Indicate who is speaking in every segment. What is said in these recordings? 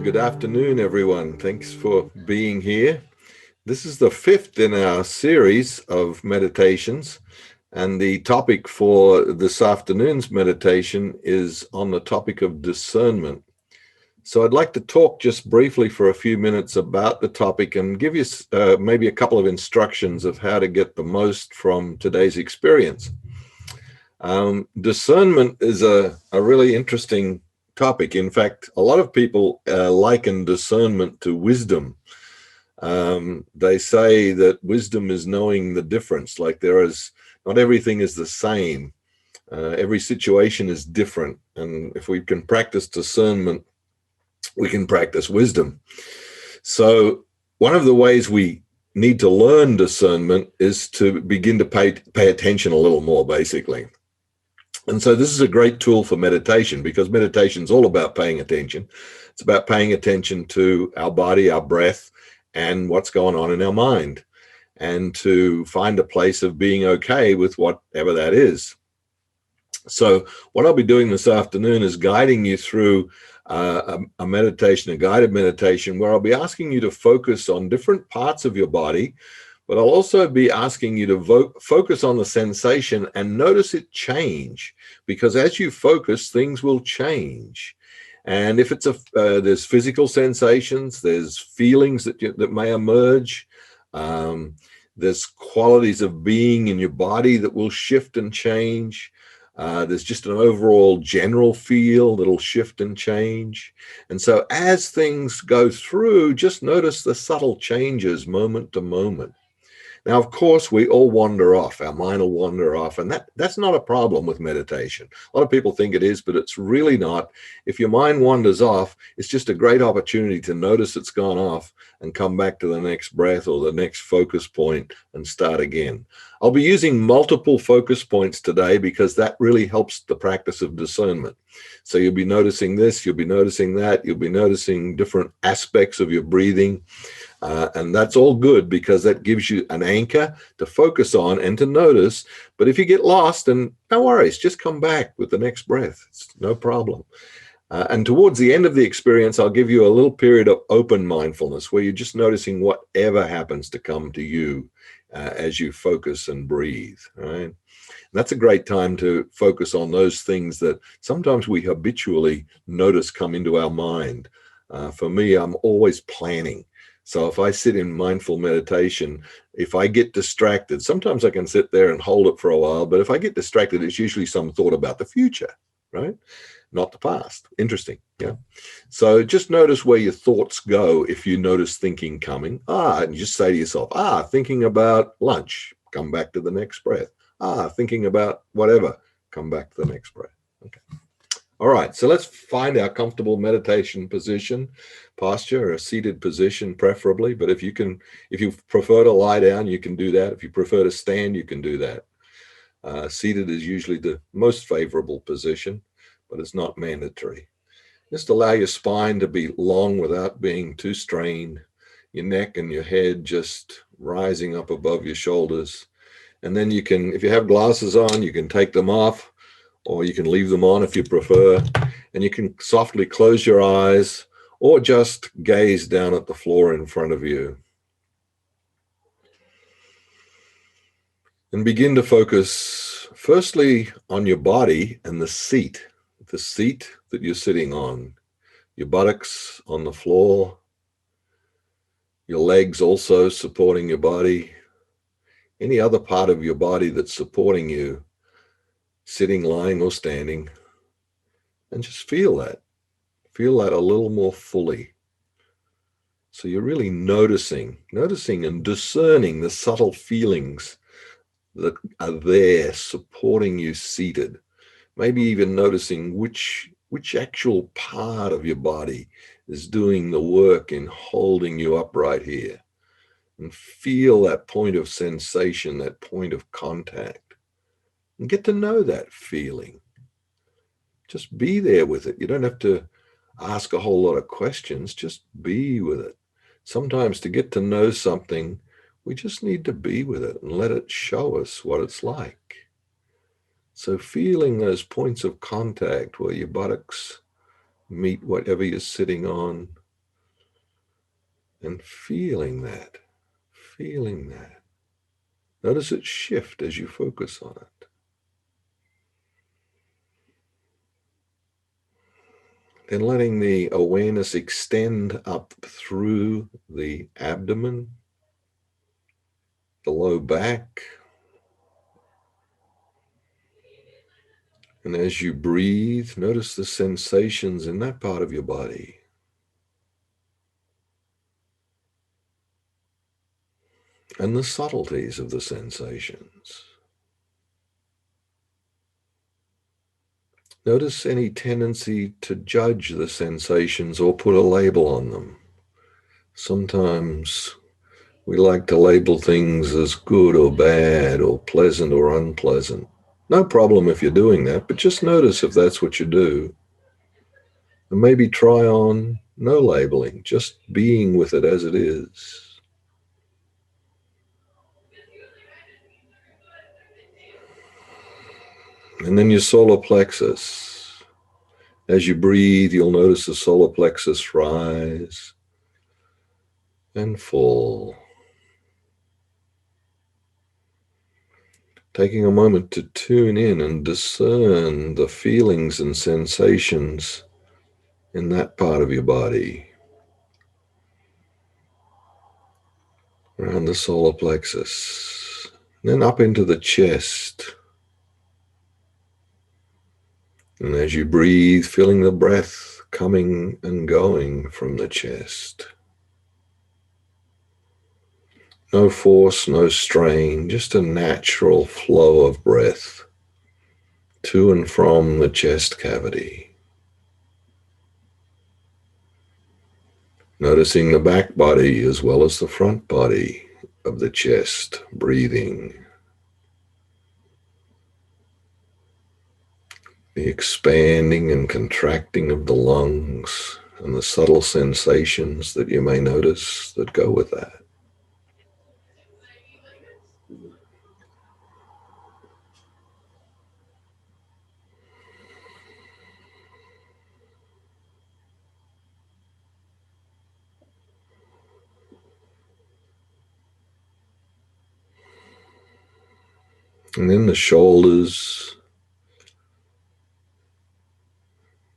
Speaker 1: Good afternoon, everyone. Thanks for being here. This is the fifth in our series of meditations, and the topic for this afternoon's meditation is on the topic of discernment. So I'd like to talk just briefly for a few minutes about the topic and give you maybe a couple of instructions of how to get the most from today's experience. Discernment is a really interesting topic. In fact, a lot of people liken discernment to wisdom. They say that wisdom is knowing the difference, like not everything is the same. Every situation is different. And if we can practice discernment, we can practice wisdom. So one of the ways we need to learn discernment is to begin to pay attention a little more, basically. And so this is a great tool for meditation, because meditation is all about paying attention. It's about paying attention to our body, our breath, and what's going on in our mind, and to find a place of being okay with whatever that is. So what I'll be doing this afternoon is guiding you through a meditation, a guided meditation, where I'll be asking you to focus on different parts of your body, but I'll also be asking you to focus on the sensation and notice it change, because as you focus, things will change. And if it's there's physical sensations, there's feelings that may emerge. There's qualities of being in your body that will shift and change. There's just an overall general feel that'll shift and change. And so as things go through, just notice the subtle changes moment to moment. Now, of course, we all wander off. Our mind will wander off, and that's not a problem with meditation. A lot of people think it is, but it's really not. If your mind wanders off, it's just a great opportunity to notice it's gone off and come back to the next breath or the next focus point and start again. I'll be using multiple focus points today because that really helps the practice of discernment. So you'll be noticing this, you'll be noticing that, you'll be noticing different aspects of your breathing. And that's all good, because that gives you an anchor to focus on and to notice. But if you get lost, then no worries, just come back with the next breath. It's no problem. And towards the end of the experience, I'll give you a little period of open mindfulness where you're just noticing whatever happens to come to you as you focus and breathe. Right? And that's a great time to focus on those things that sometimes we habitually notice come into our mind. For me, I'm always planning. So if I sit in mindful meditation, if I get distracted, sometimes I can sit there and hold it for a while, but if I get distracted, it's usually some thought about the future, right? Not the past. Interesting, yeah? So just notice where your thoughts go if you notice thinking coming. And just say to yourself, thinking about lunch, come back to the next breath. Thinking about whatever, come back to the next breath. Okay. All right, so let's find our comfortable meditation position, posture, a seated position preferably. But if you prefer to lie down, you can do that. If you prefer to stand, you can do that. Seated is usually the most favorable position, but it's not mandatory. Just allow your spine to be long without being too strained, your neck and your head just rising up above your shoulders. And then you can, if you have glasses on, you can take them off, or you can leave them on if you prefer, and you can softly close your eyes or just gaze down at the floor in front of you. And begin to focus firstly on your body and the seat that you're sitting on, your buttocks on the floor, your legs also supporting your body, any other part of your body that's supporting you, sitting, lying, or standing, and just feel that a little more fully. So you're really noticing and discerning the subtle feelings that are there supporting you seated. Maybe even noticing which actual part of your body is doing the work in holding you upright here. And feel that point of sensation, that point of contact. And get to know that feeling. Just be there with it. You don't have to ask a whole lot of questions. Just be with it. Sometimes to get to know something, we just need to be with it and let it show us what it's like. So feeling those points of contact where your buttocks meet whatever you're sitting on, and feeling that, feeling that. Notice it shift as you focus on it. Then letting the awareness extend up through the abdomen, the low back. And as you breathe, notice the sensations in that part of your body. And the subtleties of the sensations. Notice any tendency to judge the sensations or put a label on them. Sometimes we like to label things as good or bad or pleasant or unpleasant. No problem if you're doing that, but just notice if that's what you do. And maybe try on no labeling, just being with it as it is. And then your solar plexus. As you breathe, you'll notice the solar plexus rise and fall. Taking a moment to tune in and discern the feelings and sensations in that part of your body. Around the solar plexus. Then up into the chest. And as you breathe, feeling the breath coming and going from the chest. No force, no strain, just a natural flow of breath to and from the chest cavity. Noticing the back body as well as the front body of the chest, breathing. The expanding and contracting of the lungs and the subtle sensations that you may notice that go with that. And then the shoulders,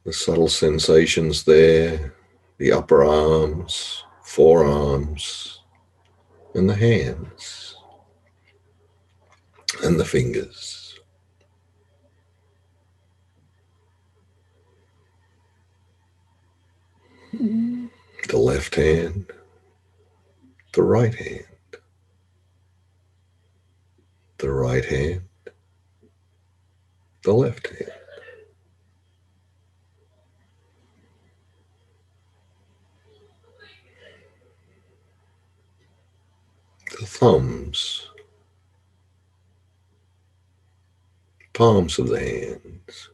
Speaker 1: the subtle sensations there, the upper arms, forearms, and the hands, and the fingers. The left hand, the right hand, the right hand, the left hand. The thumbs, palms of the hands.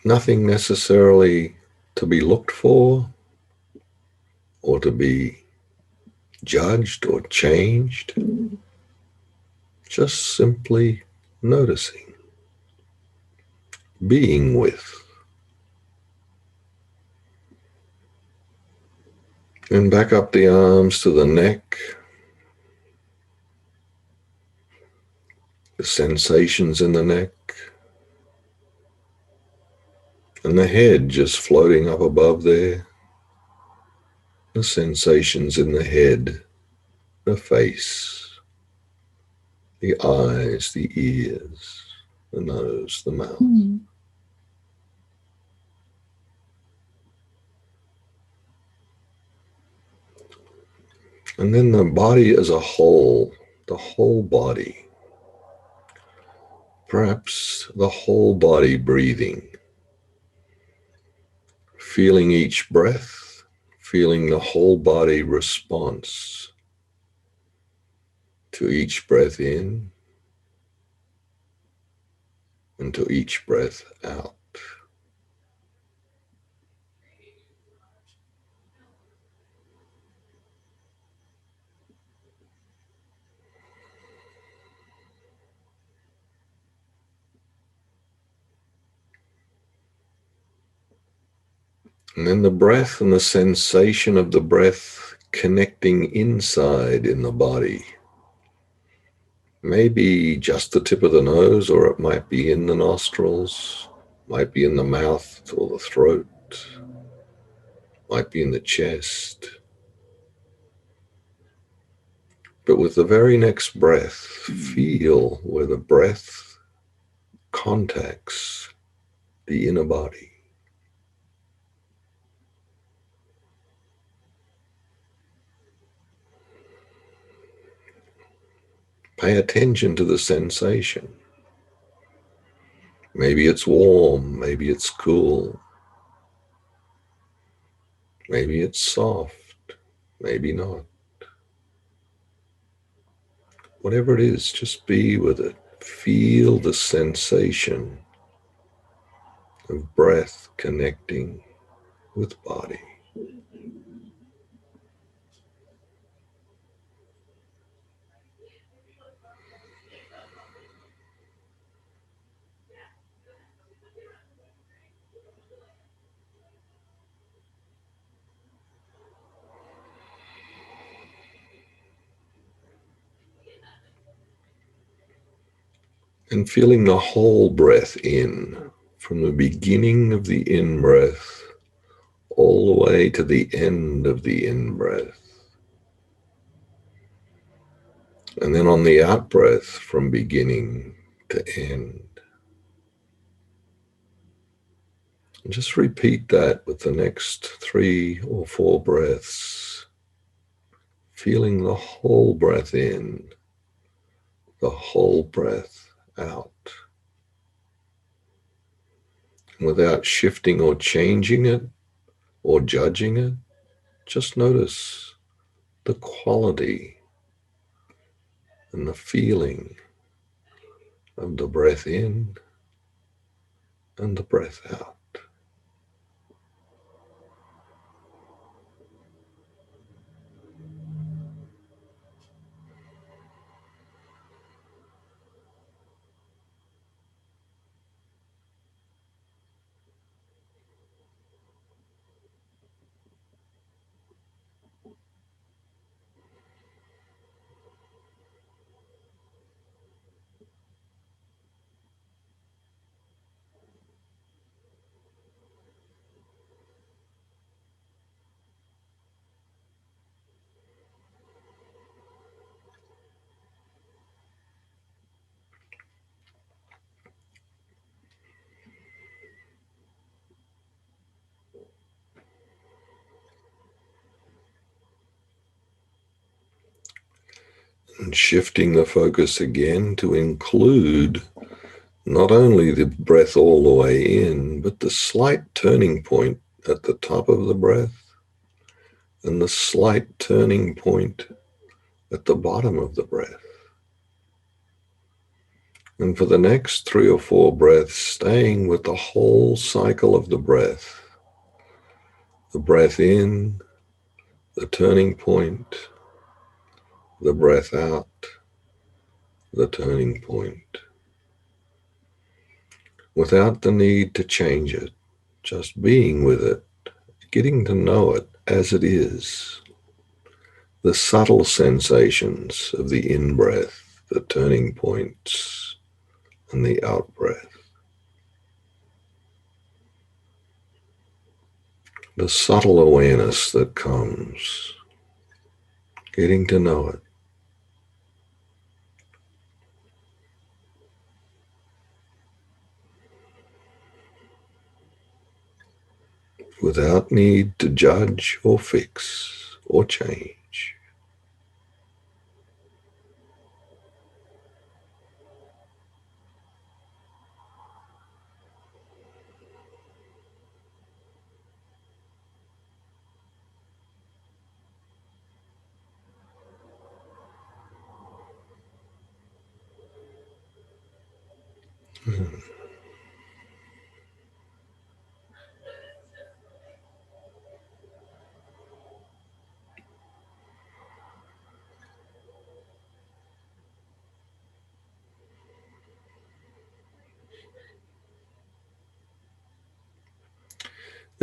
Speaker 1: Nothing necessarily to be looked for or to be judged or changed. Just simply noticing, being with. And back up the arms to the neck, the sensations in the neck, and the head just floating up above there, the sensations in the head, the face, the eyes, the ears, the nose, the mouth. And then the body as a whole, the whole body. Perhaps the whole body breathing. Feeling each breath, feeling the whole body response to each breath in and to each breath out. And then the breath and the sensation of the breath connecting inside in the body. Maybe just the tip of the nose, or it might be in the nostrils, might be in the mouth or the throat, might be in the chest. But with the very next breath, feel where the breath contacts the inner body. Pay attention to the sensation. Maybe it's warm, maybe it's cool, maybe it's soft, maybe not. Whatever it is, just be with it. Feel the sensation of breath connecting with body. And feeling the whole breath in, from the beginning of the in-breath all the way to the end of the in-breath. And then on the out-breath from beginning to end. And just repeat that with the next 3 or 4 breaths, feeling the whole breath in, the whole breath out. Without shifting or changing it or judging it, just notice the quality and the feeling of the breath in and the breath out. And shifting the focus again to include not only the breath all the way in, but the slight turning point at the top of the breath and the slight turning point at the bottom of the breath. And for the next 3 or 4 breaths, staying with the whole cycle of the breath in, the turning point, the breath out, the turning point, without the need to change it, just being with it, getting to know it as it is, the subtle sensations of the in-breath, the turning points, and the out-breath, the subtle awareness that comes, getting to know it. Without need to judge or fix or change.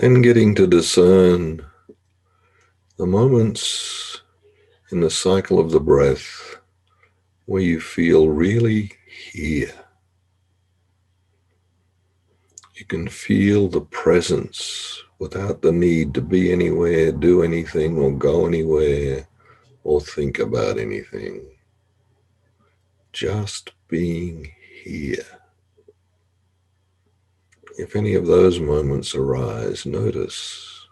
Speaker 1: Then getting to discern the moments in the cycle of the breath where you feel really here. You can feel the presence without the need to be anywhere, do anything, or go anywhere, or think about anything. Just being here. If any of those moments arise, notice.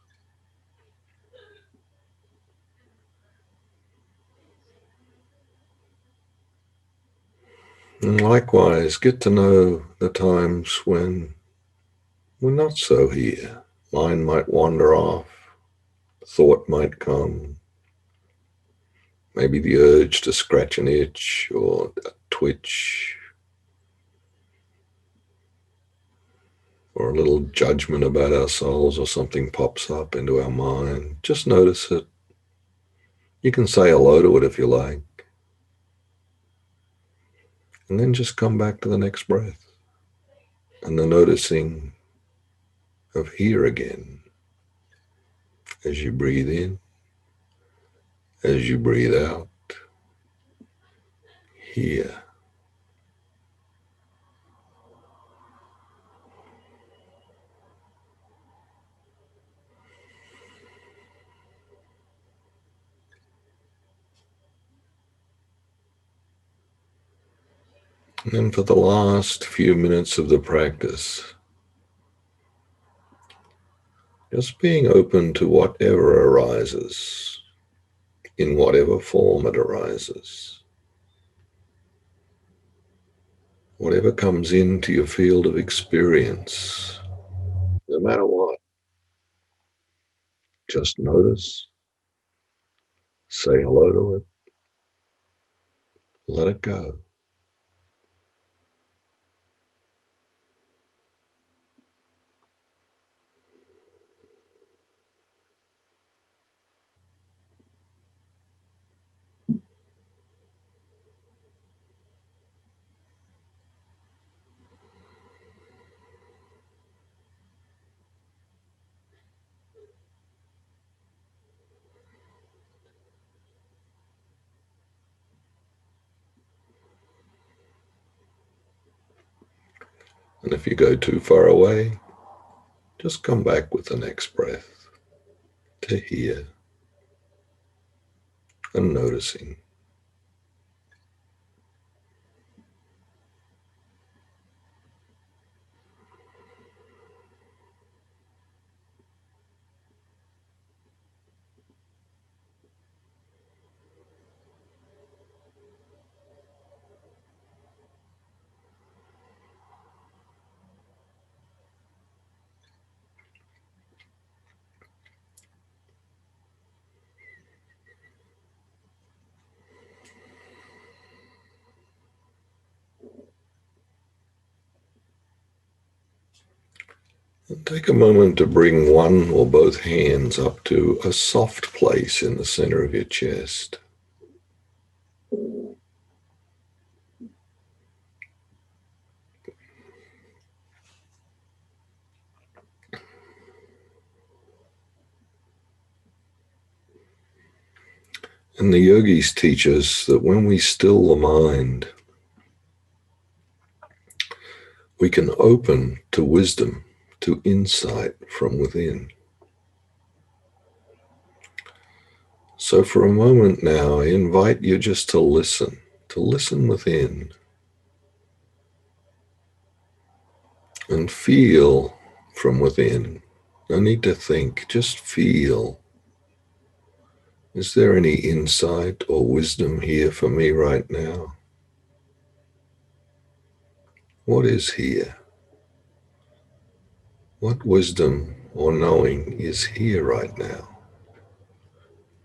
Speaker 1: And likewise, get to know the times when we're not so here. Mind might wander off, thought might come, maybe the urge to scratch an itch or a twitch, or a little judgment about ourselves, or something pops up into our mind. Just notice it. You can say hello to it if you like. And then just come back to the next breath and the noticing of here again. As you breathe in, as you breathe out, here. And then for the last few minutes of the practice, just being open to whatever arises, in whatever form it arises. Whatever comes into your field of experience, no matter what, just notice, say hello to it, let it go. And if you go too far away, just come back with the next breath to here and noticing. And take a moment to bring one or both hands up to a soft place in the center of your chest. And the yogis teach us that when we still the mind, we can open to wisdom, to insight from within. So for a moment now, I invite you just to listen within and feel from within. No need to think, just feel. Is there any insight or wisdom here for me right now? What is here? What wisdom or knowing is here right now,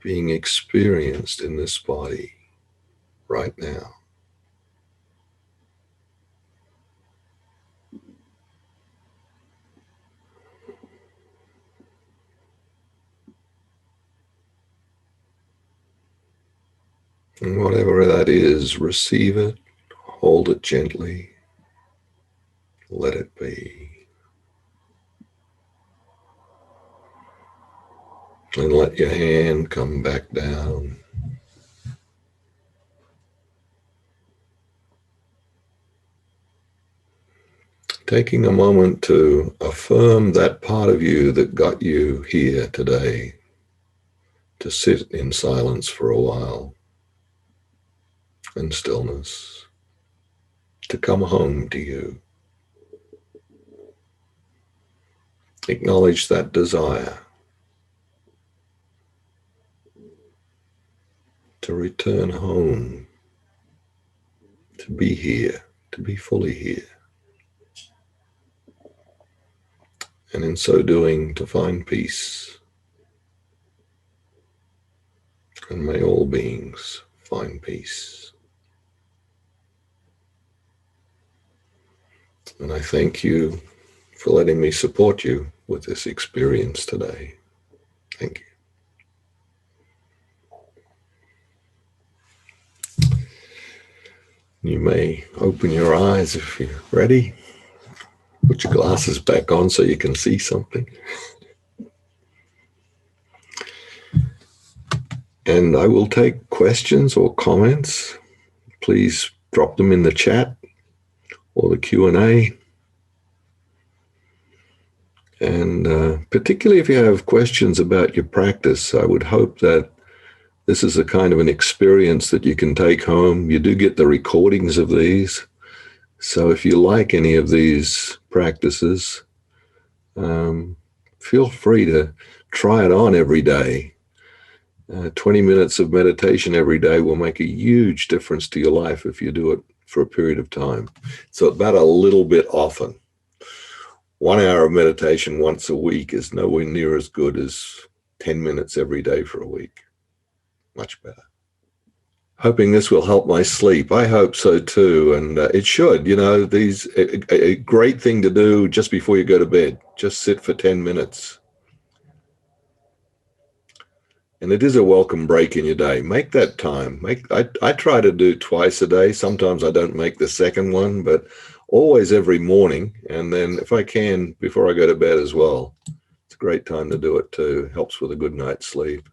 Speaker 1: being experienced in this body right now? And whatever that is, receive it, hold it gently, let it be. And let your hand come back down. Taking a moment to affirm that part of you that got you here today, to sit in silence for a while and stillness, to come home to you. Acknowledge that desire to return home, to be here, to be fully here. And in so doing, to find peace. And may all beings find peace. And I thank you for letting me support you with this experience today. Thank you. You may open your eyes if you're ready. Put your glasses back on so you can see something. And I will take questions or comments. Please drop them in the chat or the Q&A. And particularly if you have questions about your practice, I would hope that this is a kind of an experience that you can take home. You do get the recordings of these. So if you like any of these practices, feel free to try it on every day. 20 minutes of meditation every day will make a huge difference to your life if you do it for a period of time. So about a little bit often. 1 hour of meditation once a week is nowhere near as good as 10 minutes every day for a week. Much better. Hoping this will help my sleep. I hope so too, and it should. You know, a great thing to do just before you go to bed. Just sit for 10 minutes. And it is a welcome break in your day. Make that time. I try to do twice a day. Sometimes I don't make the second one, but always every morning. And then if I can, before I go to bed as well. It's a great time to do it too. Helps with a good night's sleep.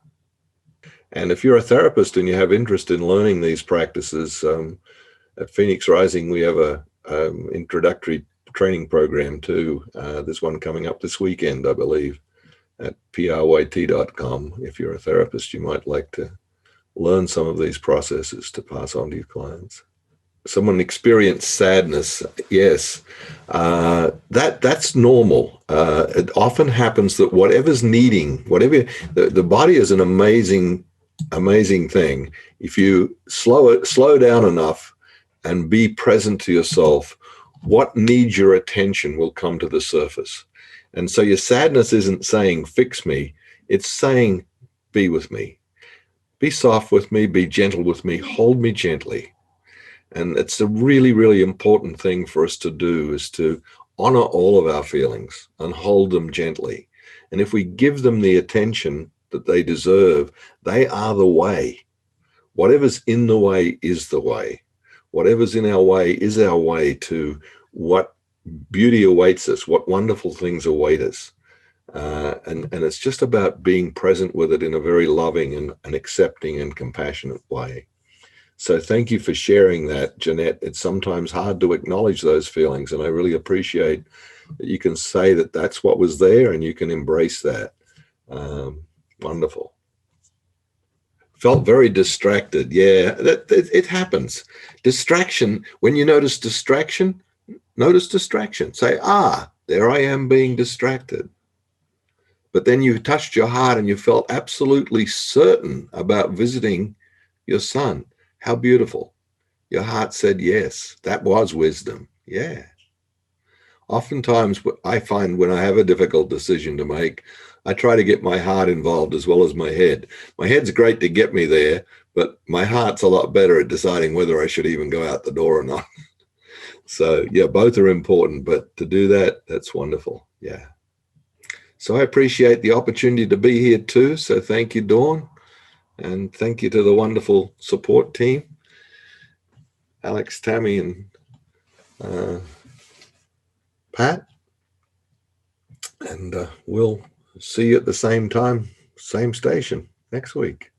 Speaker 1: And if you're a therapist and you have interest in learning these practices, at Phoenix Rising, we have a introductory training program too. There's one coming up this weekend, I believe, at pryt.com. If you're a therapist, you might like to learn some of these processes to pass on to your clients. Someone experienced sadness. Yes, that's normal. It often happens that whatever's needing, the body is an amazing thing. If you slow down enough and be present to yourself, what needs your attention will come to the surface. And so your sadness isn't saying, fix me. It's saying, be with me. Be soft with me, be gentle with me, hold me gently. And it's a really, really important thing for us to do, is to honor all of our feelings and hold them gently. And if we give them the attention that they deserve, they are the way. Whatever's in the way is the way. Whatever's in our way is our way to what beauty awaits us, what wonderful things await us. And it's just about being present with it in a very loving and accepting and compassionate way. So thank you for sharing that, Jeanette. It's sometimes hard to acknowledge those feelings, and I really appreciate that you can say that that's what was there and you can embrace that. Wonderful. Felt very distracted. Yeah, it happens. Distraction, when you notice distraction. Say, there I am being distracted. But then you touched your heart and you felt absolutely certain about visiting your son. How beautiful. Your heart said yes. That was wisdom. Yeah. Oftentimes, I find when I have a difficult decision to make, I try to get my heart involved as well as my head. My head's great to get me there, but my heart's a lot better at deciding whether I should even go out the door or not. So, yeah, both are important, but to do that, that's wonderful. Yeah. So I appreciate the opportunity to be here too. So thank you, Dawn. And thank you to the wonderful support team, Alex, Tammy, and Pat. And we'll see you at the same time same station next week.